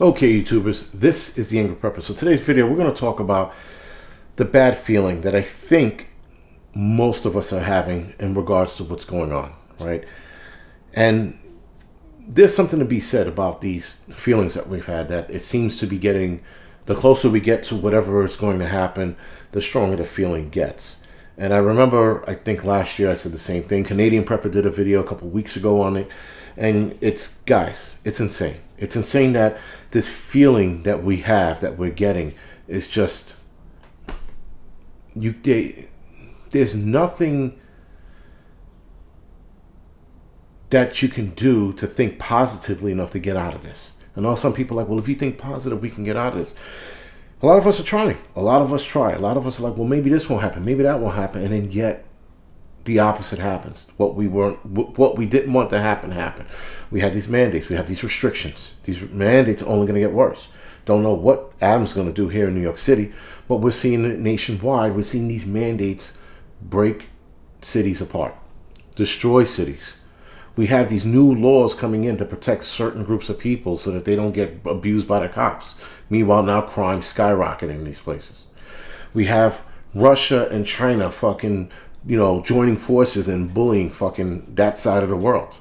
Okay, YouTubers, this is the Angryprepper. So today's video, we're going to talk about the bad feeling that I think most of us are having in regards to what's going on, right? And there's something to be said about these feelings that we've had, that it seems to be getting, the closer we get to whatever is going to happen, the stronger the feeling gets. And I remember, I think last year I said the same thing. Angryprepper did a video a couple weeks ago on it. And it's, guys, it's insane. It's insane that this feeling that we have, that we're getting, is just, there's nothing that you can do to think positively enough to get out of this. I know some people are like, well, if you think positive, we can get out of this. A lot of us are trying. A lot of us try. A lot of us are like, well, maybe this won't happen. Maybe that won't happen. And then yet the opposite happens. What we didn't want to happen happened. We had these mandates. We have these restrictions. These mandates are only going to get worse. Don't know what Adam's going to do here in New York City, but we're seeing it nationwide. We're seeing these mandates break cities apart, destroy cities. We have these new laws coming in to protect certain groups of people so that they don't get abused by the cops. Meanwhile, now crime's skyrocketing in these places. We have Russia and China fucking, joining forces and bullying fucking that side of the world.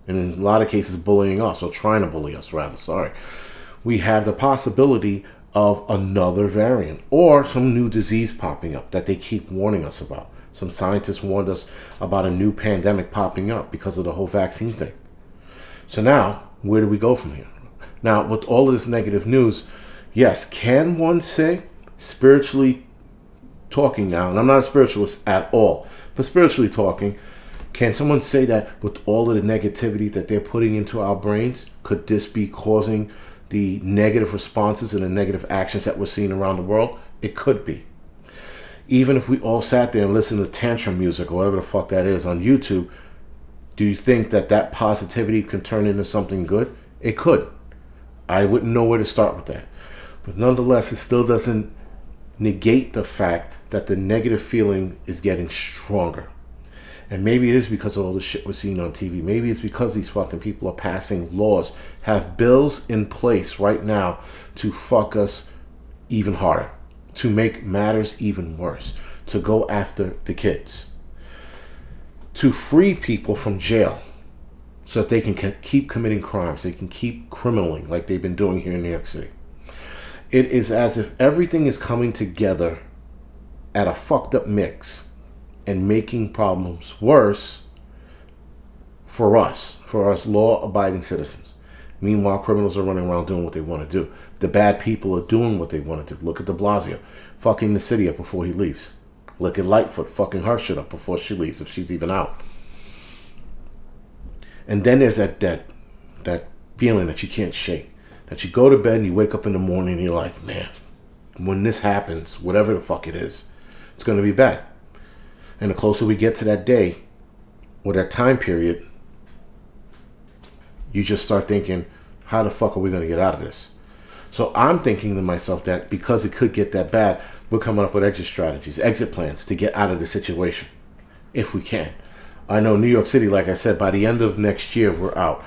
And in a lot of cases, bullying us, or trying to bully us, rather. Sorry. We have the possibility of another variant or some new disease popping up that they keep warning us about. Some scientists warned us about a new pandemic popping up because of the whole vaccine thing. So now, where do we go from here? Now, with all of this negative news, yes, can one say, spiritually talking now, and I'm not a spiritualist at all, but spiritually talking, can someone say that with all of the negativity that they're putting into our brains, could this be causing the negative responses and the negative actions that we're seeing around the world? It could be. Even if we all sat there and listened to tantrum music or whatever the fuck that is on YouTube, do you think that that positivity can turn into something good? It could. I wouldn't know where to start with that. But nonetheless, it still doesn't negate the fact that the negative feeling is getting stronger. And maybe it is because of all the shit we're seeing on TV. Maybe it's because these fucking people are passing laws, have bills in place right now to fuck us even harder, to make matters even worse, to go after the kids, to free people from jail so that they can keep committing crimes, they can keep criminaling like they've been doing here in New York City. It is as if everything is coming together at a fucked up mix and making problems worse for us law-abiding citizens. Meanwhile, criminals are running around doing what they want to do. The bad people are doing what they want to do. Look at de Blasio, fucking the city up before he leaves. Look at Lightfoot, fucking her shit up before she leaves, if she's even out. And then there's that feeling that you can't shake. That you go to bed and you wake up in the morning and you're like, man, when this happens, whatever the fuck it is, it's going to be bad. And the closer we get to that day or that time period, you just start thinking, how the fuck are we going to get out of this? So I'm thinking to myself that because it could get that bad, we're coming up with exit strategies, exit plans to get out of the situation, if we can. I know New York City, like I said, by the end of next year, we're out.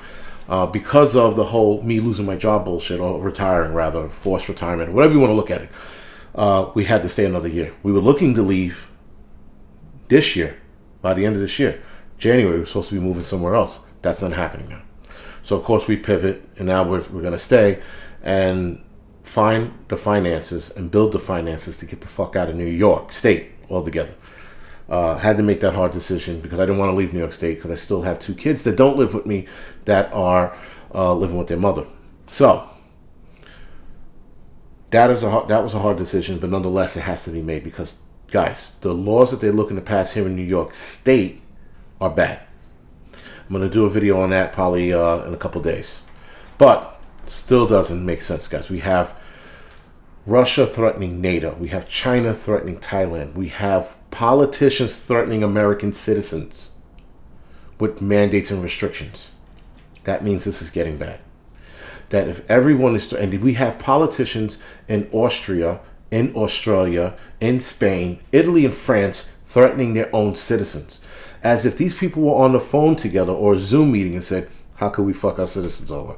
Because of the whole me losing my job bullshit, or retiring rather, forced retirement, whatever you want to look at it, we had to stay another year. We were looking to leave this year, by the end of this year. January, we're supposed to be moving somewhere else. That's not happening now. So, of course, we pivot, and now we're going to stay and find the finances and build the finances to get the fuck out of New York State altogether. Had to make that hard decision because I didn't want to leave New York State because I still have 2 kids that don't live with me that are living with their mother. So, that was a hard decision, but nonetheless, it has to be made because, guys, the laws that they're looking to pass here in New York State are bad. I'm going to do a video on that probably in a couple days. But still doesn't make sense, guys. We have Russia threatening NATO. We have China threatening Thailand. We have politicians threatening American citizens with mandates and restrictions. That means this is getting bad. That if everyone is... And we have politicians in Austria, in Australia, in Spain, Italy, and France threatening their own citizens. As if these people were on the phone together or a Zoom meeting and said, how could we fuck our citizens over?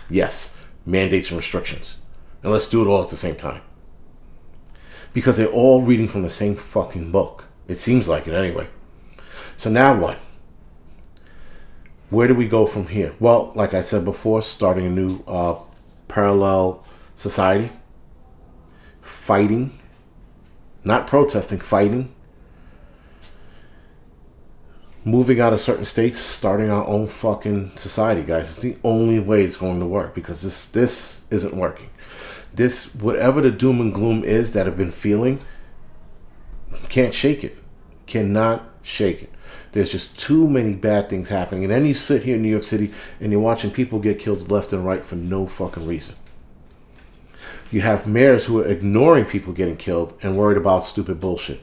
Yes, mandates and restrictions. And let's do it all at the same time. Because they're all reading from the same fucking book. It seems like it anyway. So now what? Where do we go from here? Well, like I said before, starting a new parallel society. Fighting. Not protesting, fighting. Moving out of certain states, starting our own fucking society, guys. It's the only way it's going to work, because this isn't working. This, whatever the doom and gloom is that I've been feeling, can't shake it. Cannot shake it. There's just too many bad things happening. And then you sit here in New York City and you're watching people get killed left and right for no fucking reason. You have mayors who are ignoring people getting killed and worried about stupid bullshit.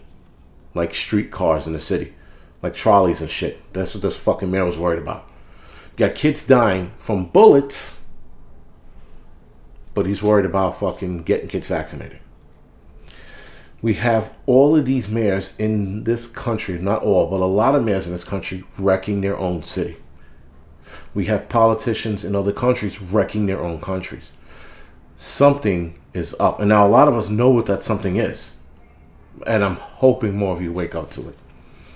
Like streetcars in the city. Like trolleys and shit. That's what this fucking mayor was worried about. You got kids dying from bullets, but he's worried about fucking getting kids vaccinated. We have all of these mayors in this country, not all, but a lot of mayors in this country wrecking their own city. We have politicians in other countries wrecking their own countries. Something is up. And now a lot of us know what that something is. And I'm hoping more of you wake up to it.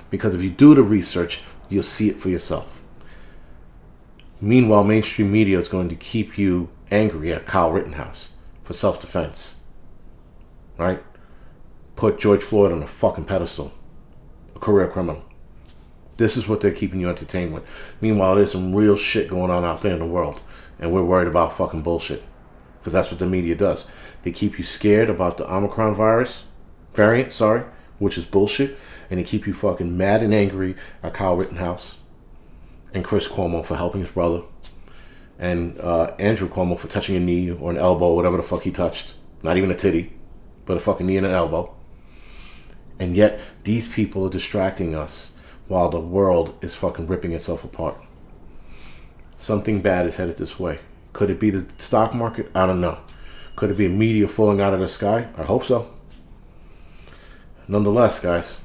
Because if you do the research, you'll see it for yourself. Meanwhile, mainstream media is going to keep you angry at Kyle Rittenhouse for self-defense. Right? Put George Floyd on a fucking pedestal. A career criminal. This is what they're keeping you entertained with. Meanwhile, there's some real shit going on out there in the world. And we're worried about fucking bullshit. Because that's what the media does. They keep you scared about the Omicron variant, which is bullshit. And they keep you fucking mad and angry at Kyle Rittenhouse and Chris Cuomo for helping his brother, and Andrew Cuomo for touching a knee or an elbow, whatever the fuck he touched. Not even a titty, but a fucking knee and an elbow. And yet, these people are distracting us while the world is fucking ripping itself apart. Something bad is headed this way. Could it be the stock market? I don't know. Could it be a meteor falling out of the sky? I hope so. Nonetheless, guys,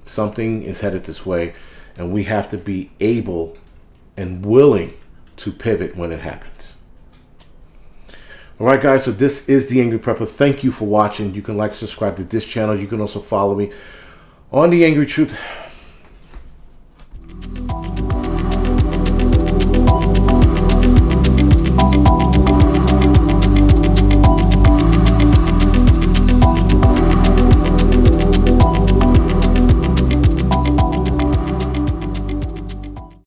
something is headed this way, and we have to be able and willing to pivot when it happens. Alright, guys, so this is the Angry Prepper. Thank you for watching. You can like, subscribe to this channel. You can also follow me on The Angry Truth